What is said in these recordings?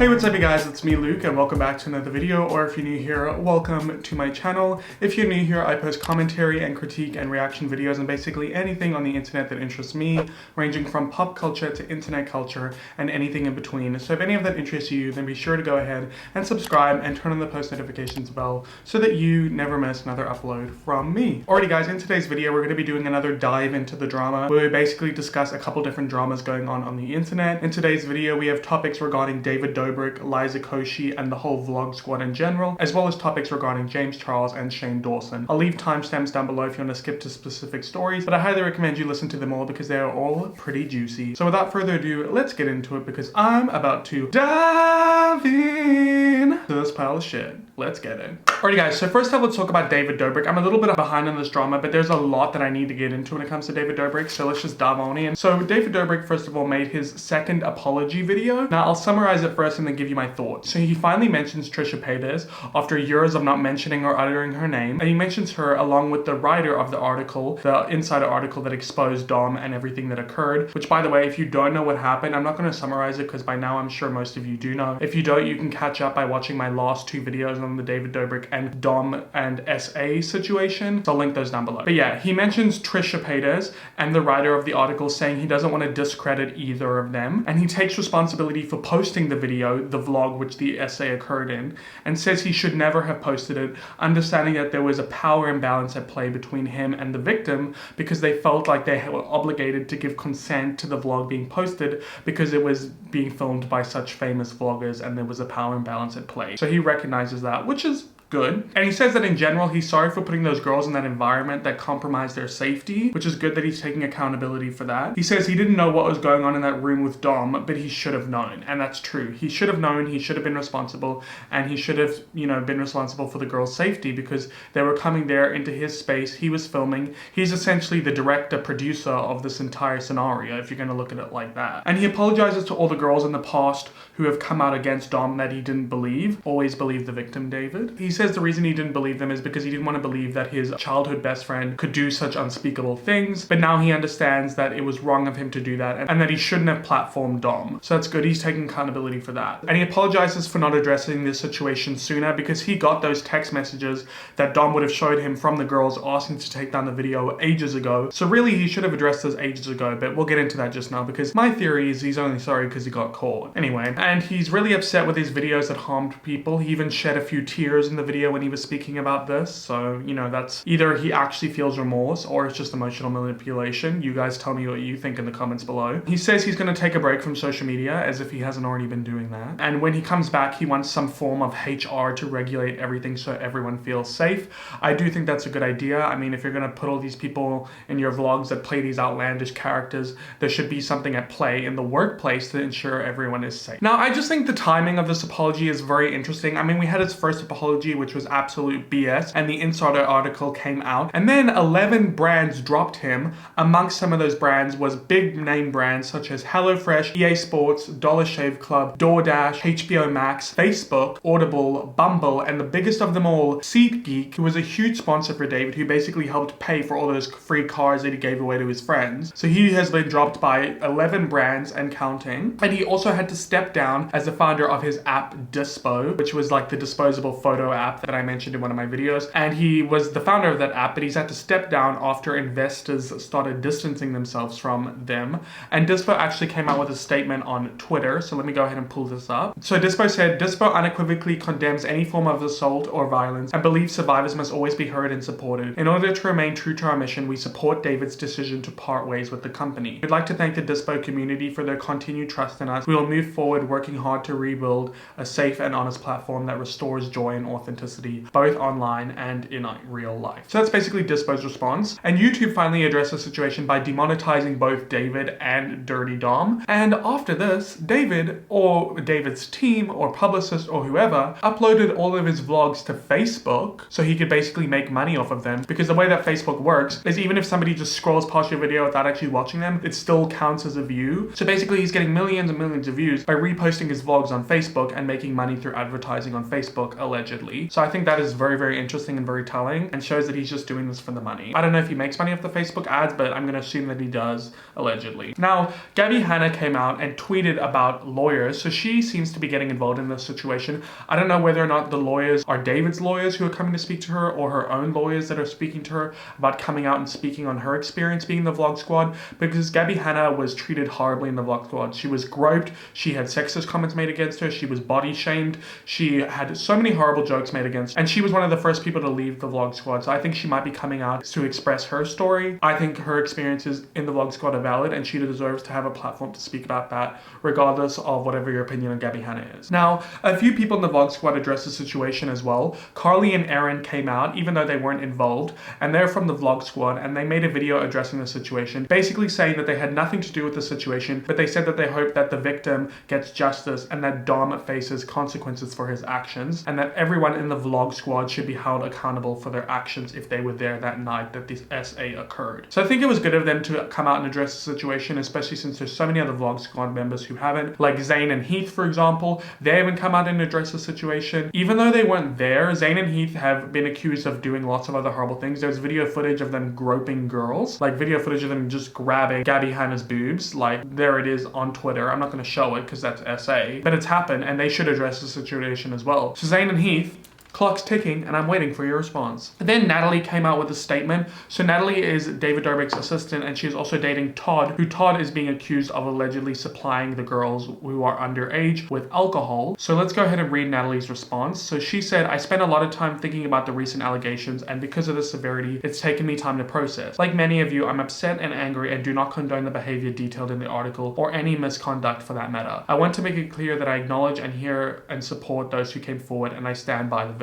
Hey, what's up you guys, it's me Luke and welcome back to another video, or if you're new here, welcome to my channel. If you're new here, I post commentary and critique and reaction videos and basically anything on the internet that interests me, ranging from pop culture to internet culture and anything in between. So if any of that interests you, then be sure to go ahead and subscribe and turn on the post notifications bell so that you never miss another upload from me. Alrighty guys, in today's video we're going to be doing another dive into the drama where we basically discuss a couple different dramas going on the internet. In today's video we have topics regarding David Dobrik, Liza Koshy, and the whole vlog squad in general, as well as topics regarding James Charles and Shane Dawson. I'll leave timestamps down below if you want to skip to specific stories, but I highly recommend you listen to them all because they are all pretty juicy. So without further ado, let's get into it because I'm about to dive in to this pile of shit. Let's get it. Alrighty guys, so first up let's talk about David Dobrik. I'm a little bit behind on this drama, but there's a lot that I need to get into when it comes to David Dobrik, so let's just dive on in. So David Dobrik first of all made his second apology video. Now I'll summarize it first and then give you my thoughts. So he finally mentions Trisha Paytas after years of not mentioning or uttering her name, and he mentions her along with the writer of the article, the insider article that exposed Dom and everything that occurred, which by the way, if you don't know what happened, I'm not going to summarize it because by now I'm sure most of you do know. If you don't, you can catch up by watching my last two videos on the David Dobrik and Dom and SA situation, so I'll link those down below. But yeah, he mentions Trisha Paytas and the writer of the article, saying he doesn't want to discredit either of them, and he takes responsibility for posting the video, the vlog which the essay occurred in, and says he should never have posted it, understanding that there was a power imbalance at play between him and the victim because they felt like they were obligated to give consent to the vlog being posted because it was being filmed by such famous vloggers and there was a power imbalance at play. So he recognizes that, which is good. And he says that in general, he's sorry for putting those girls in that environment that compromised their safety, which is good that he's taking accountability for that. He says he didn't know what was going on in that room with Dom, but he should have known. And that's true. He should have known, he should have been responsible, and he should have, been responsible for the girls' safety because they were coming there into his space. He was filming. He's essentially the director, producer of this entire scenario, if you're going to look at it like that. And he apologizes to all the girls in the past who have come out against Dom that he didn't believe. Always believe the victim, David. He says the reason he didn't believe them is because he didn't want to believe that his childhood best friend could do such unspeakable things, but now he understands that it was wrong of him to do that and that he shouldn't have platformed Dom. So that's good. He's taking accountability for that. And he apologizes for not addressing this situation sooner because he got those text messages that Dom would have showed him from the girls asking to take down the video ages ago. So really he should have addressed those ages ago, but we'll get into that just now because my theory is he's only sorry because he got caught. Anyway, and he's really upset with his videos that harmed people. He even shed a few tears in the video when he was speaking about this. So, that's either he actually feels remorse or it's just emotional manipulation. You guys tell me what you think in the comments below. He says he's going to take a break from social media as if he hasn't already been doing that. And when he comes back, he wants some form of HR to regulate everything so everyone feels safe. I do think that's a good idea. I mean, if you're going to put all these people in your vlogs that play these outlandish characters, there should be something at play in the workplace to ensure everyone is safe. Now, I just think the timing of this apology is very interesting. I mean, we had his first apology, which was absolute BS, and the insider article came out, and then 11 brands dropped him. Amongst some of those brands was big name brands such as HelloFresh, EA Sports, Dollar Shave Club, DoorDash, HBO Max, Facebook, Audible, Bumble, and the biggest of them all, SeatGeek, who was a huge sponsor for David, who basically helped pay for all those free cars that he gave away to his friends. So he has been dropped by 11 brands and counting, and he also had to step down as the founder of his app Dispo, which was like the disposable photo app that I mentioned in one of my videos, and he was the founder of that app, but he's had to step down after investors started distancing themselves from them. And Dispo actually came out with a statement on Twitter, so let me go ahead and pull this up. So Dispo said, Dispo unequivocally condemns any form of assault or violence and believes survivors must always be heard and supported. In order to remain true to our mission, we support David's decision to part ways with the company. We'd like to thank the Dispo community for their continued trust in us. We will move forward working hard to rebuild a safe and honest platform that restores joy and authenticity, both online and in real life. So that's basically Dispo's response. And YouTube finally addressed the situation by demonetizing both David and Dirty Dom. And after this, David or David's team or publicist or whoever uploaded all of his vlogs to Facebook so he could basically make money off of them, because the way that Facebook works is even if somebody just scrolls past your video without actually watching them, it still counts as a view. So basically he's getting millions and millions of views by reposting his vlogs on Facebook and making money through advertising on Facebook, allegedly. free. So I think that is very, very interesting and very telling, and shows that he's just doing this for the money. I don't know if he makes money off the Facebook ads, but I'm gonna assume that he does, allegedly. Now, Gabby Hanna came out and tweeted about lawyers. So she seems to be getting involved in this situation. I don't know whether or not the lawyers are David's lawyers who are coming to speak to her, or her own lawyers that are speaking to her about coming out and speaking on her experience being the Vlog Squad, because Gabby Hanna was treated horribly in the Vlog Squad. She was groped, she had sexist comments made against her, she was body shamed, she had so many horrible jokes made against her, and she was one of the first people to leave the Vlog Squad. So I think she might be coming out to express her story. I think her experiences in the Vlog Squad are valid, and she deserves to have a platform to speak about that, regardless of whatever your opinion on Gabby Hanna is. Now, a few people in the Vlog Squad addressed the situation as well. Carly and Aaron came out, even though they weren't involved, and they're from the Vlog Squad, and they made a video addressing the situation, basically saying that they had nothing to do with the situation, but they said that they hope that the victim gets justice and that Dom faces consequences for his actions, and that everyone in the Vlog Squad should be held accountable for their actions if they were there that night that this SA occurred. So I think it was good of them to come out and address the situation, especially since there's so many other Vlog Squad members who haven't, like Zayn and Heath, for example. They haven't come out and addressed the situation. Even though they weren't there, Zayn and Heath have been accused of doing lots of other horrible things. There's video footage of them groping girls, like video footage of them just grabbing Gabby Hanna's boobs. Like, there it is on Twitter. I'm not going to show it because that's SA, but it's happened, and they should address the situation as well. So Zayn and Heath, clock's ticking, and I'm waiting for your response. Then Natalie came out with a statement. So Natalie is David Dobrik's assistant, and she's also dating Todd, who Todd is being accused of allegedly supplying the girls who are underage with alcohol. So let's go ahead and read Natalie's response. So she said, "I spent a lot of time thinking about the recent allegations, and because of the severity, it's taken me time to process. Like many of you, I'm upset and angry and do not condone the behavior detailed in the article or any misconduct for that matter. I want to make it clear that I acknowledge and hear and support those who came forward, and I stand by the victims."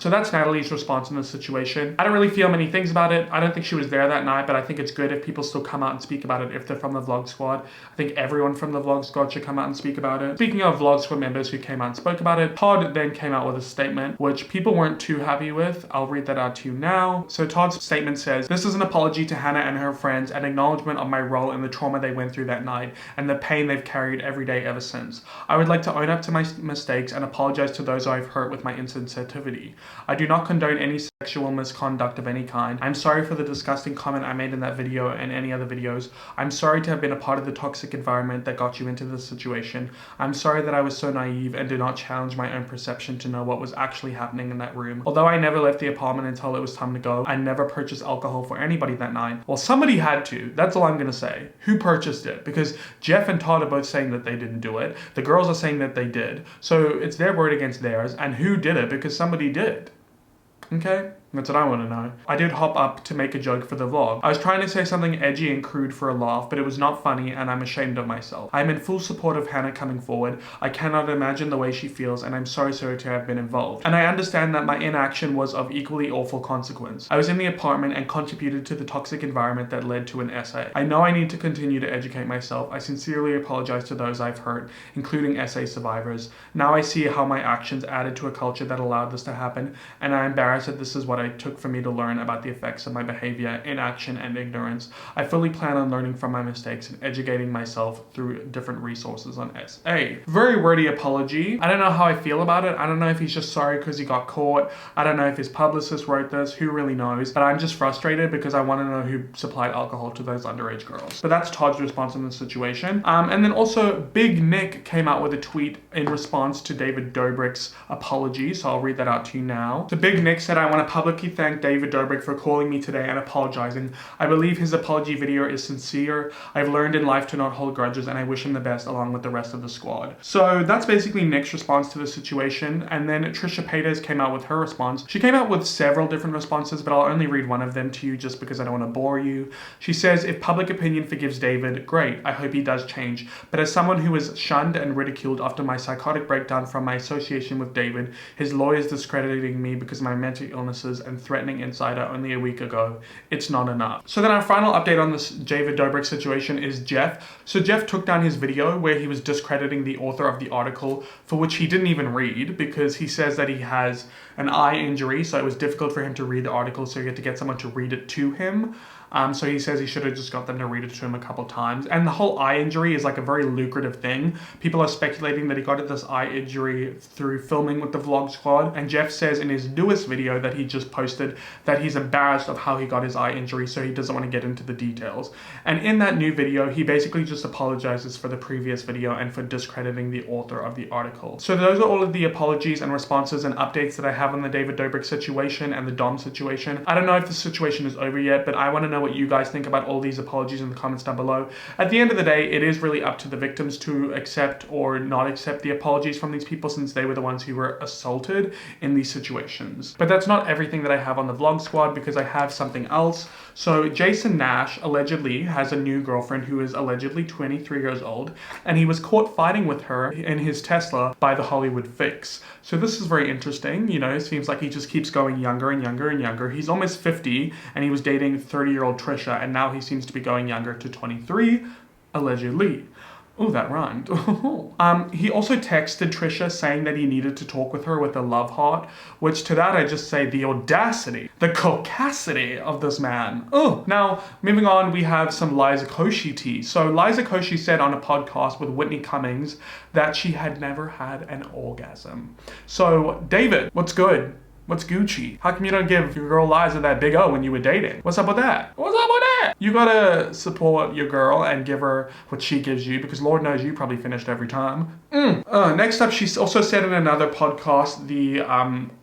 So that's Natalie's response in this situation. I don't really feel many things about it. I don't think she was there that night, but I think it's good if people still come out and speak about it if they're from the Vlog Squad. I think everyone from the Vlog Squad should come out and speak about it. Speaking of Vlog Squad members who came out and spoke about it, Todd then came out with a statement which people weren't too happy with. I'll read that out to you now. So Todd's statement says, "This is an apology to Hannah and her friends, an acknowledgement of my role in the trauma they went through that night and the pain they've carried every day ever since. I would like to own up to my mistakes and apologize to those I've hurt with my insensitivity. I do not condone any sexual misconduct of any kind. I'm sorry for the disgusting comment I made in that video and any other videos. I'm sorry to have been a part of the toxic environment that got you into this situation. I'm sorry that I was so naive and did not challenge my own perception to know what was actually happening in that room. Although I never left the apartment until it was time to go, I never purchased alcohol for anybody that night." Well, somebody had to. That's all I'm gonna say. Who purchased it? Because Jeff and Todd are both saying that they didn't do it. The girls are saying that they did. So it's their word against theirs. And who did it? Because somebody did. Okay? That's what I want to know. I did hop up to make a joke for the vlog. I was trying to say something edgy and crude for a laugh, but it was not funny and I'm ashamed of myself. I am in full support of Hannah coming forward. I cannot imagine the way she feels and I'm so sorry to have been involved. And I understand that my inaction was of equally awful consequence. I was in the apartment and contributed to the toxic environment that led to an essay. I know I need to continue to educate myself. I sincerely apologize to those I've hurt, including essay survivors. Now I see how my actions added to a culture that allowed this to happen, and I'm embarrassed that this is what it took for me to learn about the effects of my behavior, inaction, and ignorance. I fully plan on learning from my mistakes and educating myself through different resources on SA. Very wordy apology. I don't know how I feel about it. I don't know if he's just sorry because he got caught. I don't know if his publicist wrote this. Who really knows? But I'm just frustrated because I want to know who supplied alcohol to those underage girls. But that's Todd's response in this situation. And then also Big Nick came out with a tweet in response to David Dobrik's apology. So I'll read that out to you now. So Big Nick said, "I want to publicly thank David Dobrik for calling me today and apologizing. I believe his apology video is sincere. I've learned in life to not hold grudges and I wish him the best along with the rest of the squad." So that's basically Nick's response to the situation. And then Trisha Paytas came out with her response. She came out with several different responses, but I'll only read one of them to you just because I don't want to bore you. She says, "If public opinion forgives David, great. I hope he does change. But as someone who was shunned and ridiculed after my psychotic breakdown from my association with David, his lawyers discrediting me because of my mental illnesses and threatening insider only a week ago, it's not enough." So then our final update on this David Dobrik situation is Jeff. So Jeff took down his video where he was discrediting the author of the article, for which he didn't even read because he says that he has an eye injury, so it was difficult for him to read the article, so he had to get someone to read it to him. So he says he should have just got them to read it to him a couple times. And the whole eye injury is like a very lucrative thing. People are speculating that he got this eye injury through filming with the Vlog Squad. And Jeff says in his newest video that he just posted that he's embarrassed of how he got his eye injury, so he doesn't want to get into the details. And in that new video, he basically just apologizes for the previous video and for discrediting the author of the article. So those are all of the apologies and responses and updates that I have on the David Dobrik situation and the Dom situation. I don't know if the situation is over yet, but I want to know what you guys think about all these apologies in the comments down below. At the end of the day, it is really up to the victims to accept or not accept the apologies from these people, since they were the ones who were assaulted in these situations. But that's not everything that I have on the Vlog Squad, because I have something else. So Jason Nash allegedly has a new girlfriend who is allegedly 23 years old, and he was caught fighting with her in his Tesla by the Hollywood Fix. So this is very interesting. You know, it seems like he just keeps going younger and younger and younger. He's almost 50, and he was dating 30-year-old Trisha, and now he seems to be going younger to 23, allegedly. Oh, that rhymed. He also texted Trisha saying that he needed to talk with her with a love heart, which to that I just say the audacity, the caucasity of this man. Oh, now moving on, we have some Liza Koshy tea. So Liza Koshy said on a podcast with Whitney Cummings that she had never had an orgasm. So David, what's good? What's Gucci? How come you don't give your girl Liza that big O when you were dating? What's up with that? What's up with that? You gotta support your girl and give her what she gives you, because Lord knows you probably finished every time. Next up, she also said in another podcast, the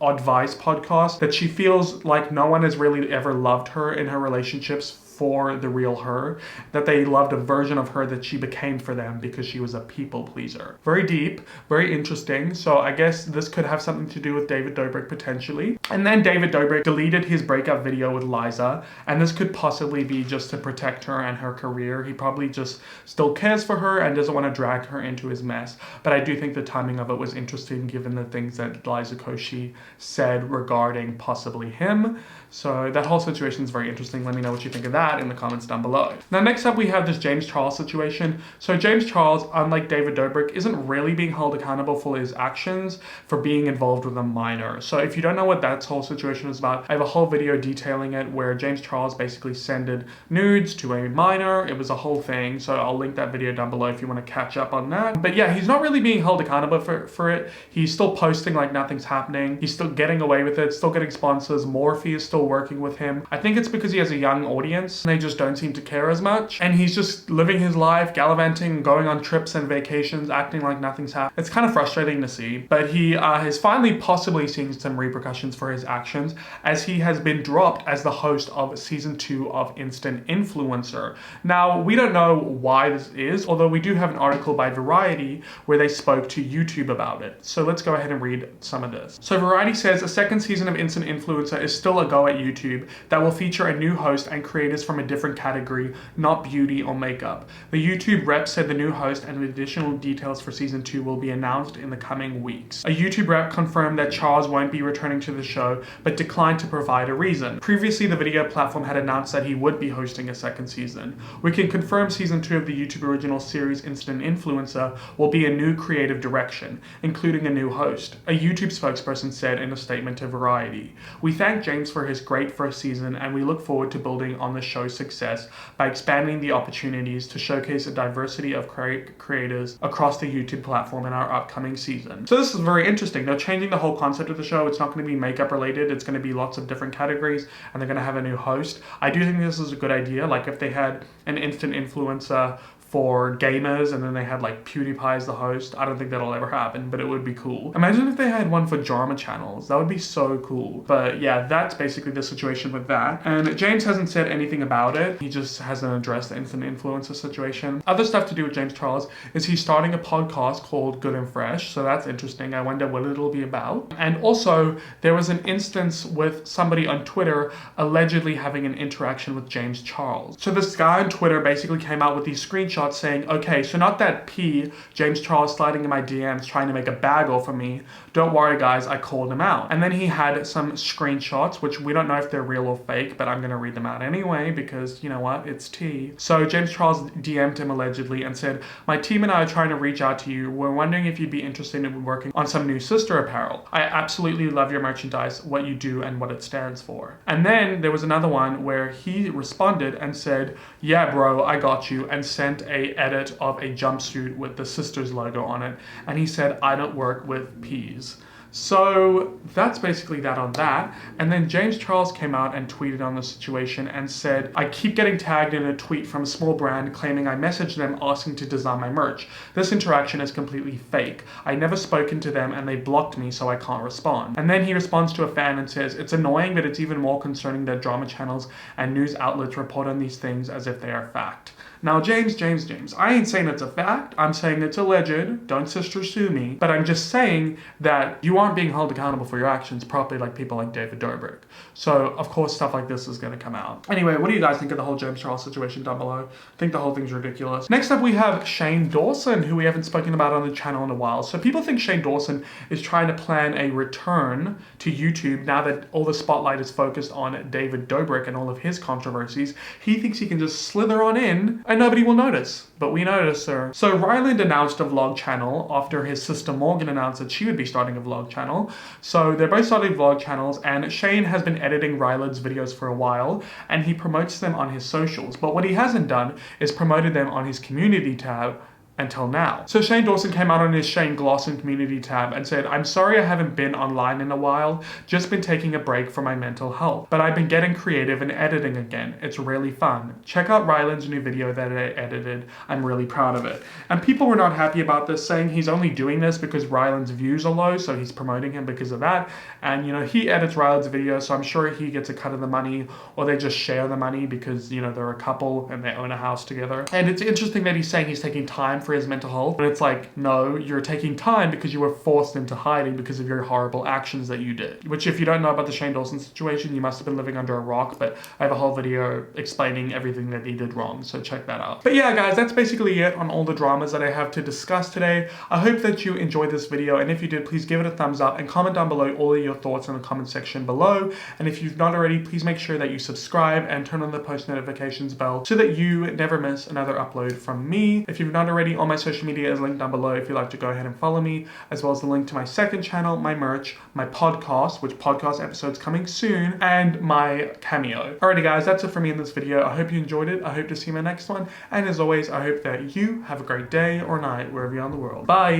Advice podcast, that she feels like no one has really ever loved her in her relationships for the real her, that they loved a version of her that she became for them because she was a people pleaser. Very deep, very interesting. So I guess this could have something to do with David Dobrik potentially. And then David Dobrik deleted his breakup video with Liza, and this could possibly be just to protect her and her career. He probably just still cares for her and doesn't want to drag her into his mess. But I do think the timing of it was interesting given the things that Liza Koshy said regarding possibly him. So that whole situation is very interesting. Let me know what you think of that in the comments down below. Now next up, we have this James Charles situation. So James Charles, unlike David Dobrik, isn't really being held accountable for his actions for being involved with a minor. So if you don't know what that whole situation is about, I have a whole video detailing it where James Charles basically sent nudes to a minor. It was a whole thing. So I'll link that video down below if you want to catch up on that. But yeah, he's not really being held accountable for it. He's still posting like nothing's happening. He's still getting away with it, still getting sponsors. Morphe is still working with him. I think it's because he has a young audience. They just don't seem to care as much. And he's just living his life, gallivanting, going on trips and vacations, acting like nothing's happened. It's kind of frustrating to see. But he has finally possibly seen some repercussions for his actions, as he has been dropped as the host of season 2 of Instant Influencer. Now, we don't know why this is, although we do have an article by Variety where they spoke to YouTube about it. So let's go ahead and read some of this. So Variety says a second season of Instant Influencer is still a go at YouTube that will feature a new host and creators from a different category, not beauty or makeup. The YouTube rep said the new host and additional details for season 2 will be announced in the coming weeks. A YouTube rep confirmed that Charles won't be returning to the show, but declined to provide a reason. Previously, the video platform had announced that he would be hosting a second season. We can confirm season 2 of the YouTube original series Instant Influencer will be a new creative direction, including a new host, a YouTube spokesperson said in a statement to Variety. We thank James for his great first season, and we look forward to building on the show's success by expanding the opportunities to showcase a diversity of creators across the YouTube platform in our upcoming season. So this is very interesting. They're changing the whole concept of the show. It's not going to be makeup related. It's going to be lots of different categories, and they're going to have a new host. I do think this is a good idea. Like if they had an instant influencer for gamers and then they had like PewDiePie as the host. I don't think that'll ever happen, but it would be cool. Imagine if they had one for drama channels. That would be so cool. But yeah, that's basically the situation with that. And James hasn't said anything about it. He just hasn't addressed the instant influencer situation. Other stuff to do with James Charles is he's starting a podcast called Good and Fresh. So that's interesting. I wonder what it'll be about. And also there was an instance with somebody on Twitter allegedly having an interaction with James Charles. So this guy on Twitter basically came out with these screenshots screenshot saying, okay, so not that P, James Charles, sliding in my DMs trying to make a bag off of me. Don't worry guys, I called him out. And then he had some screenshots, which we don't know if they're real or fake, but I'm gonna read them out anyway because you know what, it's tea. So James Charles DM'd him allegedly and said, my team and I are trying to reach out to you. We're wondering if you'd be interested in working on some new sister apparel. I absolutely love your merchandise, what you do and what it stands for. And then there was another one where he responded and said, yeah bro, I got you, and sent a edit of a jumpsuit with the sisters logo on it. And he said, I don't work with peas. So that's basically that on that. And then James Charles came out and tweeted on the situation and said, I keep getting tagged in a tweet from a small brand claiming I messaged them asking to design my merch. This interaction is completely fake. I never spoken to them and they blocked me, so I can't respond. And then he responds to a fan and says, it's annoying, but it's even more concerning that drama channels and news outlets report on these things as if they are fact. Now, James, I ain't saying it's a fact. I'm saying it's alleged. Don't sister sue me. But I'm just saying that you aren't being held accountable for your actions properly like people like David Dobrik. So, of course, stuff like this is going to come out. Anyway, what do you guys think of the whole James Charles situation down below? I think the whole thing's ridiculous. Next up, we have Shane Dawson, who we haven't spoken about on the channel in a while. So people think Shane Dawson is trying to plan a return to YouTube now that all the spotlight is focused on David Dobrik and all of his controversies. He thinks he can just slither on in and nobody will notice, but we notice, sir. So Ryland announced a vlog channel after his sister Morgan announced that she would be starting a vlog channel. So they're both starting vlog channels, and Shane has been editing Ryland's videos for a while, and he promotes them on his socials. But what he hasn't done is promoted them on his community tab until now. So Shane Dawson came out on his Shane Glosson community tab and said, I'm sorry I haven't been online in a while, just been taking a break for my mental health, but I've been getting creative and editing again. It's really fun. Check out Ryland's new video that I edited. I'm really proud of it. And people were not happy about this, saying he's only doing this because Ryland's views are low, so he's promoting him because of that. And you know, he edits Ryland's videos, so I'm sure he gets a cut of the money, or they just share the money because, you know, they're a couple and they own a house together. And it's interesting that he's saying he's taking time for his mental health, but it's like, no, you're taking time because you were forced into hiding because of your horrible actions that you did. Which, if you don't know about the Shane Dawson situation, you must have been living under a rock, but I have a whole video explaining everything that he did wrong, so check that out. But yeah, guys, that's basically it on all the dramas that I have to discuss today. I hope that you enjoyed this video, and if you did, please give it a thumbs up and comment down below all of your thoughts in the comment section below. And if you've not already, please make sure that you subscribe and turn on the post notifications bell so that you never miss another upload from me. If you've not already, on my social media is linked down below if you'd like to go ahead and follow me, as well as the link to my second channel, my merch, my podcast, which podcast episodes coming soon, and my Cameo. Alrighty guys, that's it for me in this video. I hope you enjoyed it. I hope to see you in my next one. And as always, I hope that you have a great day or night wherever you are in the world. Bye!